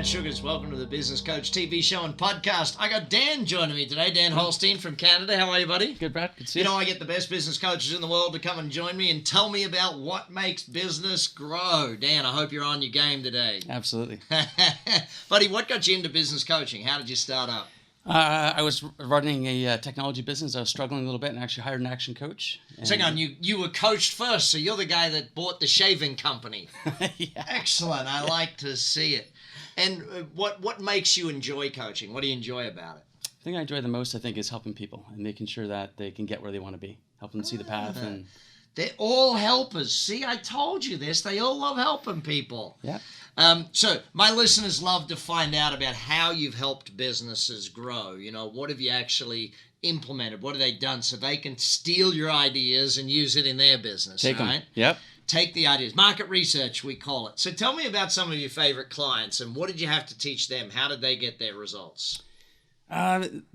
right, sugars. Welcome to the Business Coach TV show and podcast. I got Dan joining me today, Dan Holstein from Canada. How are you, buddy? Good, Brad. Good to see you. You know, I get the best business coaches in the world to come and join me and tell me about what makes business grow. Dan, I hope you're on your game today. Absolutely. Buddy, what got you into business coaching? How did you start up? I was running a technology business. I was struggling a little bit and actually hired an ActionCOACH. Hang on, you were coached first, so you're the guy that bought the shaving company. Yeah. Excellent. I like to see it. And what makes you enjoy coaching? What do you enjoy about it? The thing I enjoy the most, I think, is helping people and making sure that they can get where they want to be, helping them see the path. And they're all helpers. See, I told you this. They all love helping people. yeah. So my listeners love to find out about how you've helped businesses grow. You know, what have you actually implemented? What have they done so they can steal your ideas and use it in their business? Take them. Right? Yep. Take the ideas. Market research, we call it. So tell me about some of your favorite clients and what did you have to teach them? How did they get their results?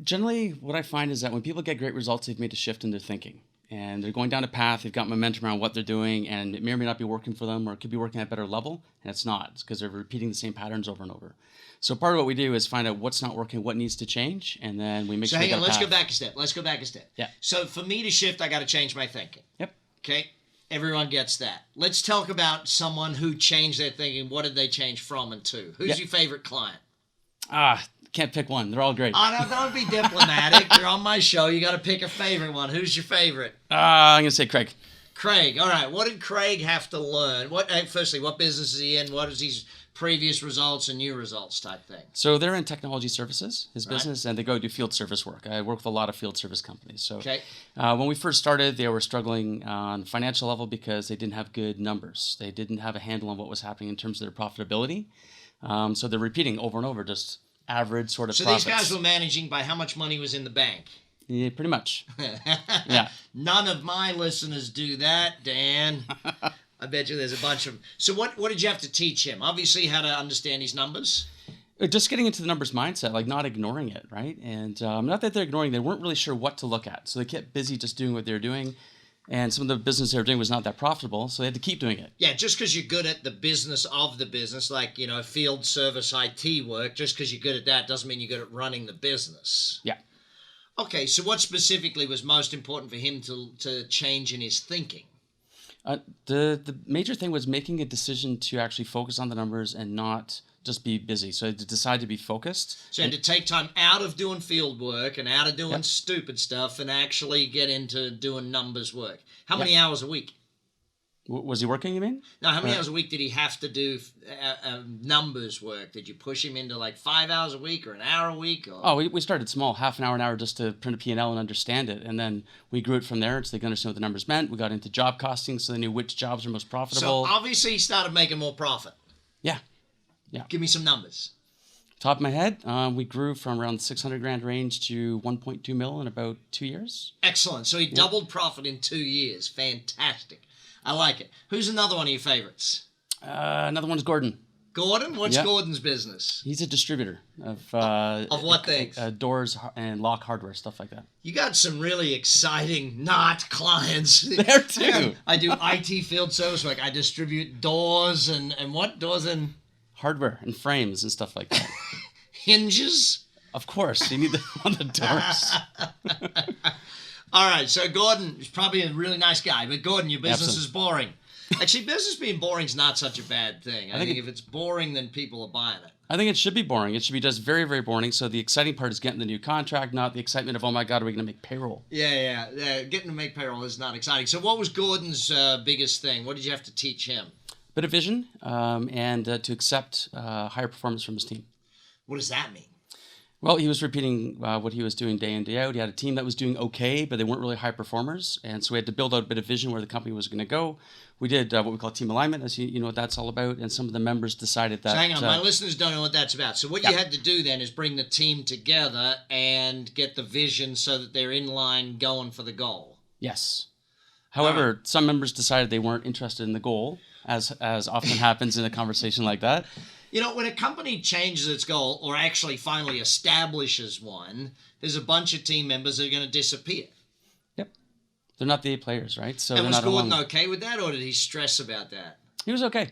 Generally, what I find is that when people get great results, they've made a shift in their thinking. And they're going down a path, they've got momentum around what they're doing, and it may or may not be working for them, or it could be working at a better level, and it's not. It's because they're repeating the same patterns over and over. So part of what we do is find out what's not working, what needs to change, and then we make So sure hang on, let's path. go back a step. Yeah. So for me to shift, I got to change my thinking. Yep. Okay? Everyone gets that. Let's talk about someone who changed their thinking. What did they change from and to? Who's your favorite client? Can't pick one. They're all great. Oh, no, don't be diplomatic. You're on my show. You got to pick a favorite one. Who's your favorite? I'm going to say Craig. Craig. All right. What did Craig have to learn? Firstly, what business is he in? What is his previous results and new results type thing? So they're in technology services, his business, and they go do field service work. I work with a lot of field service companies. So when we first started, they were struggling on financial level because they didn't have good numbers. They didn't have a handle on what was happening in terms of their profitability. So they're repeating over and over just average sort of profits. So these guys were managing by how much money was in the bank? Yeah, pretty much. Yeah. None of my listeners do that, Dan. I bet you there's a bunch of them. So what did you have to teach him? Obviously, how to understand his numbers. Just getting into the numbers mindset, like not ignoring it, right? And not that they're ignoring, they weren't really sure what to look at. So they kept busy just doing what they were doing. And some of the business they were doing was not that profitable, so they had to keep doing it. Yeah, just because you're good at the business of the business, like, field service IT work, just because you're good at that doesn't mean you're good at running the business. Yeah. Okay, so what specifically was most important for him to change in his thinking? The major thing was making a decision to actually focus on the numbers and not just be busy. So to decide to be focused. So to take time out of doing field work and out of doing stupid stuff and actually get into doing numbers work. How many hours a week? Was he working, you mean? No, how many hours a week did he have to do numbers work? Did you push him into like 5 hours a week or an hour a week? Or? Oh, we started small, half an hour just to print a P&L and understand it. And then we grew it from there so they could understand what the numbers meant. We got into job costing so they knew which jobs were most profitable. So obviously he started making more profit. Yeah. Give me some numbers. Top of my head, we grew from around $600,000 range to 1.2 mil in about 2 years. Excellent. So he doubled profit in 2 years. Fantastic. I like it. Who's another one of your favorites? Another one is Gordon. Gordon? What's Gordon's business? He's a distributor of what things? Doors and lock hardware, stuff like that. You got some really exciting clients. There too. I do IT field service work. I distribute doors and what? Doors and... hardware and frames and stuff like that. Hinges? Of course. You need them on the doors. All right. So Gordon is probably a really nice guy. But Gordon, your business is boring. Actually, business being boring is not such a bad thing. I think if it's boring, then people are buying it. I think it should be boring. It should be just very, very boring. So the exciting part is getting the new contract, not the excitement of, oh my God, are we going to make payroll? Yeah. Getting to make payroll is not exciting. So what was Gordon's biggest thing? What did you have to teach him? Bit of vision and to accept higher performance from his team. What does that mean? Well, he was repeating what he was doing day in, day out. He had a team that was doing okay, but they weren't really high performers. And so we had to build out a bit of vision where the company was going to go. We did what we call team alignment, as you know what that's all about. And some of the members decided that... So hang on, my listeners don't know what that's about. So what you had to do then is bring the team together and get the vision so that they're in line going for the goal. Yes. However, some members decided they weren't interested in the goal, as often happens in a conversation like that. You know, when a company changes its goal or actually finally establishes one, there's a bunch of team members that are going to disappear. Yep. They're not the A players, right? So and they're was not Gordon along. Okay with that, or did he stress about that? He was okay.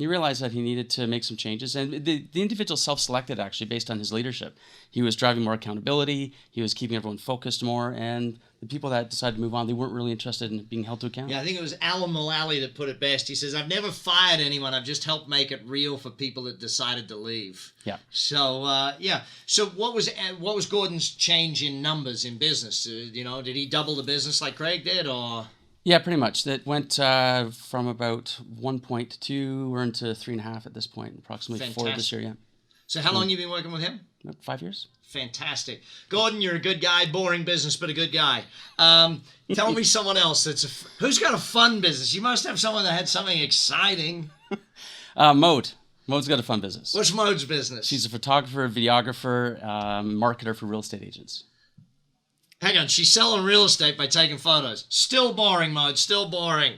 he realized that he needed to make some changes. And the individual self-selected actually based on his leadership. He was driving more accountability. He was keeping everyone focused more. And the people that decided to move on, they weren't really interested in being held to account. Yeah, I think it was Alan Mullally that put it best. He says, I've never fired anyone. I've just helped make it real for people that decided to leave. Yeah. So, So what was Gordon's change in numbers in business? Did he double the business like Craig did, or... Yeah, pretty much. That went from about 1.2, we're into 3.5 at this point, approximately. Fantastic. 4 this year, yeah. So how long you been working with him? About 5 years. Fantastic. Gordon, you're a good guy, boring business, but a good guy. Tell me someone else who's got a fun business. You must have someone that had something exciting. Mode. Mode's got a fun business. What's Mode's business? She's a photographer, videographer, marketer for real estate agents. Hang on, she's selling real estate by taking photos. Still boring, Mode, still boring.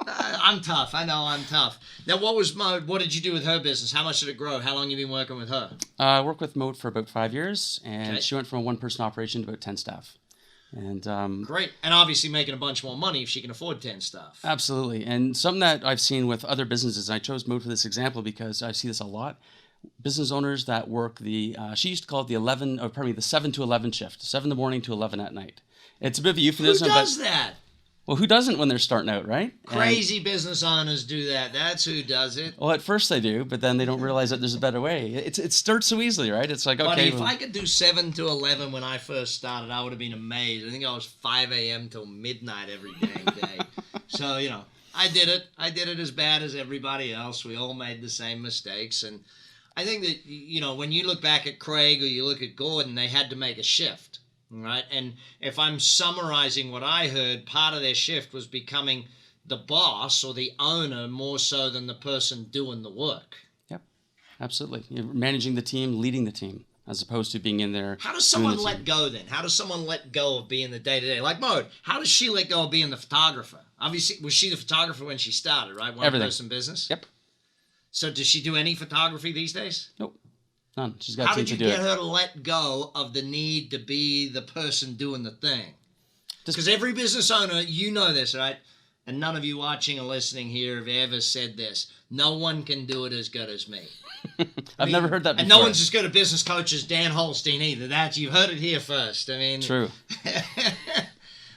I'm tough. I know I'm tough. Now, what was Mode? What did you do with her business? How much did it grow? How long have you been working with her? I worked with Mode for about 5 years, and Okay. she went from a one-person operation to about 10 staff. And Great. And obviously making a bunch more money if she can afford 10 staff. absolutely. And something that I've seen with other businesses, and I chose Mode for this example because I see this a lot. Business owners that work she used to call it the 7 to 11 shift, 7 in the morning to 11 at night. It's a bit of a Who euphemism, does but that? well, who doesn't when they're starting out, right? Crazy business owners do that. That's who does it. Well, at first they do, but then they don't realize that there's a better way. It starts so easily, right? It's like, Buddy, okay, if well, I could do 7 to 11 when I first started, I would have been amazed. I think I was 5 a.m. till midnight every dang day. So, I did it. I did it as bad as everybody else. We all made the same mistakes. And I think that, when you look back at Craig or you look at Gordon, they had to make a shift, right? And if I'm summarizing what I heard, part of their shift was becoming the boss or the owner more so than the person doing the work. yep, absolutely. You're managing the team, leading the team, as opposed to being in there. How does someone let go then? How does someone let go of being the day-to-day? Like Mode, how does she let go of being the photographer? Obviously, was she the photographer when she started, right? One-person business? Yep. So does she do any photography these days? Nope. None. She's got a How team did you to do get it. her to let go of the need to be the person doing the thing? Just- Because every business owner, you know this, right? And none of you watching or listening here have ever said this. No one can do it as good as me. I've never heard that before. And no one's as good a business coach as Dan Holstein either. You've heard it here first. I mean, True.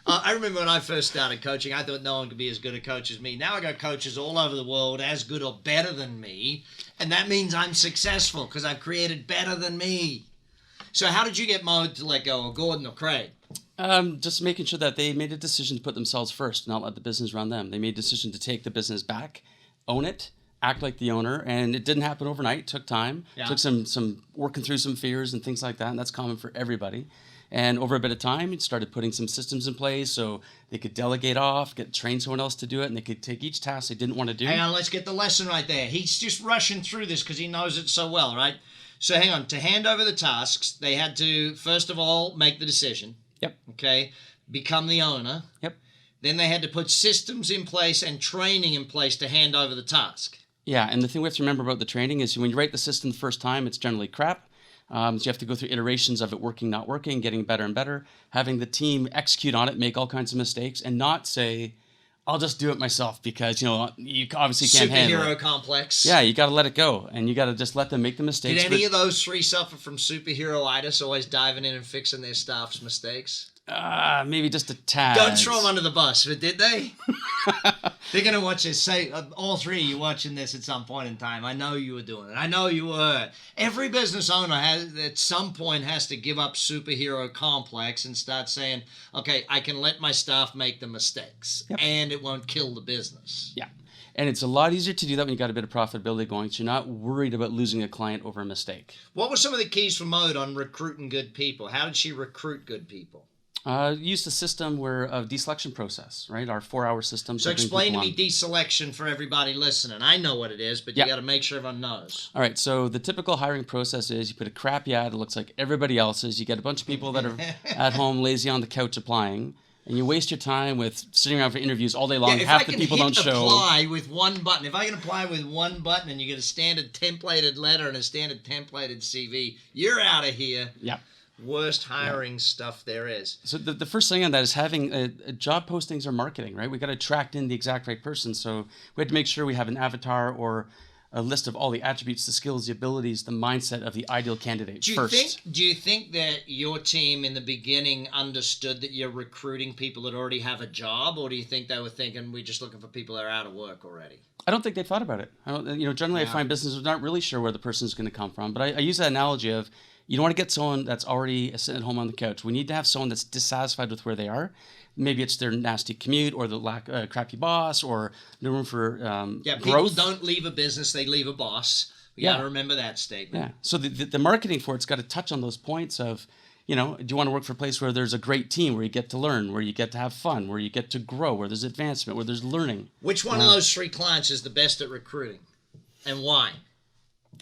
I remember when I first started coaching, I thought no one could be as good a coach as me. Now I got coaches all over the world as good or better than me, and that means I'm successful because I've created better than me. So how did you get Mode to let go, or Gordon or Craig? Just making sure that they made a decision to put themselves first, not let the business run them. They made a decision to take the business back, own it, act like the owner, and it didn't happen overnight. It took time. Yeah. Took some working through some fears and things like that, and that's common for everybody. And over a bit of time, it started putting some systems in place so they could delegate off, train someone else to do it, and they could take each task they didn't want to do. Hang on, let's get the lesson right there. He's just rushing through this because he knows it so well, right? So hang on. To hand over the tasks, they had to, first of all, make the decision. Yep. Okay? Become the owner. Yep. Then they had to put systems in place and training in place to hand over the task. Yeah, and the thing we have to remember about the training is when you write the system the first time, it's generally crap. So you have to go through iterations of it working, not working, getting better and better, having the team execute on it, make all kinds of mistakes, and not say, I'll just do it myself because, you obviously can't handle Superhero it. complex. Yeah, you got to let it go, and you got to just let them make the mistakes. Did any of those three suffer from superhero-itis, always diving in and fixing their staff's mistakes? Maybe just a tad. Don't throw them under the bus, but did they? They're going to watch this. Say, all three of you watching this at some point in time. I know you were doing it. I know you were. Every business owner at some point has to give up superhero complex and start saying, okay, I can let my staff make the mistakes, and it won't kill the business. Yeah. And it's a lot easier to do that when you got a bit of profitability going, so you're not worried about losing a client over a mistake. What were some of the keys for Mode on recruiting good people? How did she recruit good people? Used a system a deselection process, right? Our 4-hour system. So explain to me deselection for everybody listening. I know what it is, but you got to make sure everyone knows. All right, so the typical hiring process is you put a crappy ad that looks like everybody else's. You get a bunch of people that are at home lazy on the couch applying, and you waste your time with sitting around for interviews all day long. Half the people don't show. Apply with one button. If I can apply with one button and you get a standard templated letter and a standard templated CV, you're out of here. Yeah. Worst hiring stuff there is. So the first thing on that is having job postings or marketing, right? We got to attract in the exact right person. So we had to make sure we have an avatar or a list of all the attributes, the skills, the abilities, the mindset of the ideal candidate first. Do you think that your team in the beginning understood that you're recruiting people that already have a job, or do you think they were thinking we're just looking for people that are out of work already? I don't think they thought about it. Generally I find businesses are not really sure where the person's going to come from. But I use that analogy of, you don't want to get someone that's already sitting at home on the couch. We need to have someone that's dissatisfied with where they are. Maybe it's their nasty commute, or the crappy boss, or no room for people growth. Don't leave a business, they leave a boss. We got to remember that statement. Yeah. So the marketing for it's got to touch on those points of, do you want to work for a place where there's a great team, where you get to learn, where you get to have fun, where you get to grow, where there's advancement, where there's learning? Which one of those three clients is the best at recruiting, and why?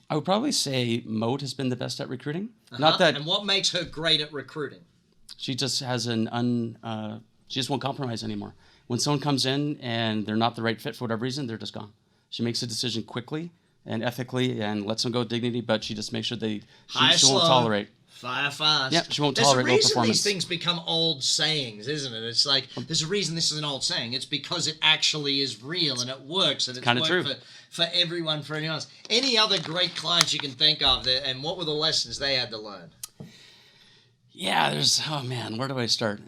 I would probably say Mode has been the best at recruiting. Not that. And what makes her great at recruiting? She just has she just won't compromise anymore. When someone comes in and they're not the right fit for whatever reason, they're just gone. She makes a decision quickly and ethically and lets them go with dignity, but she just makes sure she won't tolerate. Fire fast. Yeah, she won't tolerate low performance. There's a reason these things become old sayings, isn't it? It's like, there's a reason this is an old saying. It's because it actually is real and it works, and it's kind of true for everyone, for anyone else. Any other great clients you can think of, and what were the lessons they had to learn? Yeah, where do I start?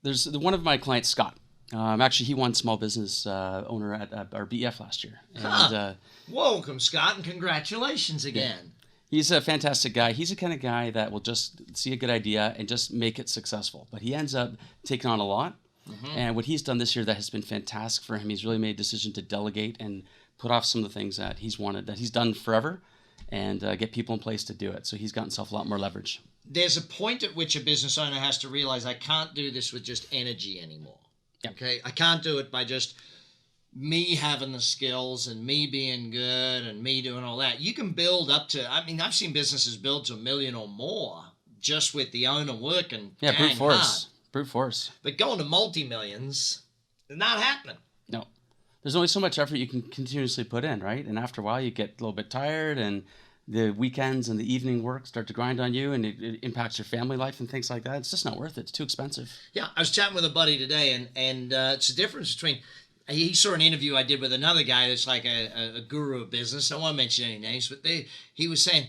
There's one of my clients, Scott. Actually, he won Small Business Owner at our BEF last year. And, welcome, Scott, and congratulations again. Yeah. He's a fantastic guy. He's the kind of guy that will just see a good idea and just make it successful. But he ends up taking on a lot. Mm-hmm. And what he's done this year that has been fantastic for him, he's really made a decision to delegate and put off some of the things that he's wanted, that he's done forever, and get people in place to do it. So he's gotten himself a lot more leverage. There's a point at which a business owner has to realize, I can't do this with just energy anymore. Yep. Okay? I can't do it by just me having the skills and me being good and me doing all that. You can build up to, I've seen businesses build to $1 million or more just with the owner working brute force. Brute force. But going to multi-millions, not happening. No. There's only so much effort you can continuously put in, right? And after a while, you get a little bit tired, and the weekends and the evening work start to grind on you, and it impacts your family life and things like that. It's just not worth it. It's too expensive. Yeah, I was chatting with a buddy today, and it's the difference between, he saw an interview I did with another guy that's like a guru of business. I don't want to mention any names, but he was saying,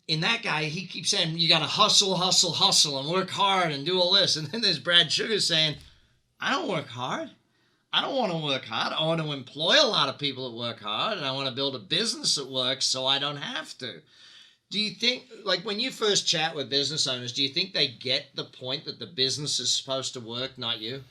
in that guy, he keeps saying, you got to hustle, hustle, hustle, and work hard and do all this. And then there's Brad Sugar saying, I don't work hard. I don't want to work hard. I want to employ a lot of people that work hard, and I want to build a business that works so I don't have to. Do you think, like when you first chat with business owners, do you think they get the point that the business is supposed to work, not you?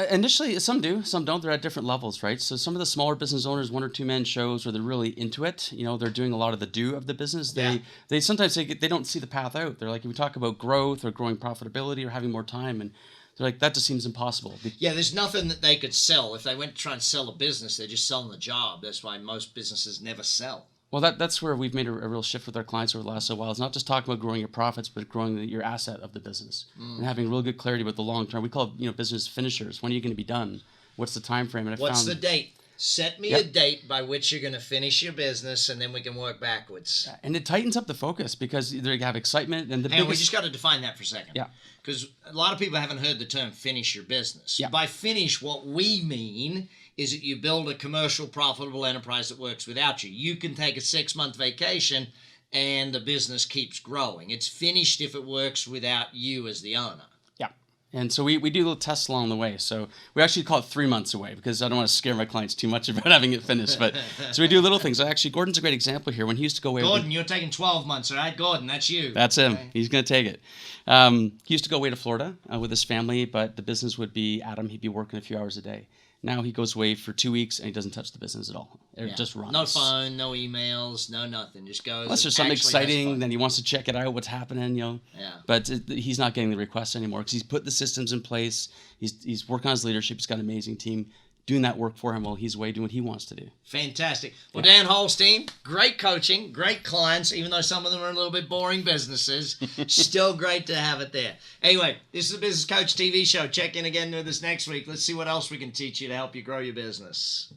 Initially, some do, some don't. They're at different levels, right? So some of the smaller business owners, 1 or 2 man shows where they're really into it. They're doing a lot of the do of the business. They sometimes they don't see the path out. They're like, if we talk about growth or growing profitability or having more time, and they're like, that just seems impossible. Yeah, there's nothing that they could sell. If they went to try and sell a business, they're just selling the job. That's why most businesses never sell. Well, that's where we've made a real shift with our clients over the last while. It's not just talking about growing your profits, but growing your asset of the business and having real good clarity about the long term. We call it, business finishers. When are you going to be done? What's the time frame? And what's the date? Set me a date by which you're going to finish your business, and then we can work backwards. And it tightens up the focus because they have excitement and we just got to define that for a second. Yeah. Because a lot of people haven't heard the term finish your business. Yeah. By finish, what we mean is that you build a commercial, profitable enterprise that works without you. You can take a 6-month vacation and the business keeps growing. It's finished if it works without you as the owner. Yeah. And so we do little tests along the way. So we actually call it 3 months away because I don't want to scare my clients too much about having it finished. But so we do little things. Actually, Gordon's a great example here. When he used to go away. Gordon, you're taking 12 months, all right? Gordon, that's you. That's him. Okay. He's going to take it. He used to go away to Florida with his family, but the business would be Adam. He'd be working a few hours a day. Now he goes away for 2 weeks and he doesn't touch the business at all. It just runs. No phone, no emails, no nothing. Just goes. Unless there's something exciting, then he wants to check it out, what's happening, Yeah. But he's not getting the requests anymore because he's put the systems in place. He's working on his leadership. He's got an amazing team doing that work for him while he's away doing what he wants to do. Fantastic. Well, Dan Holstein, great coaching, great clients, even though some of them are a little bit boring businesses. Still great to have it there. Anyway, this is the Business Coach TV show. Check in again with us next week. Let's see what else we can teach you to help you grow your business.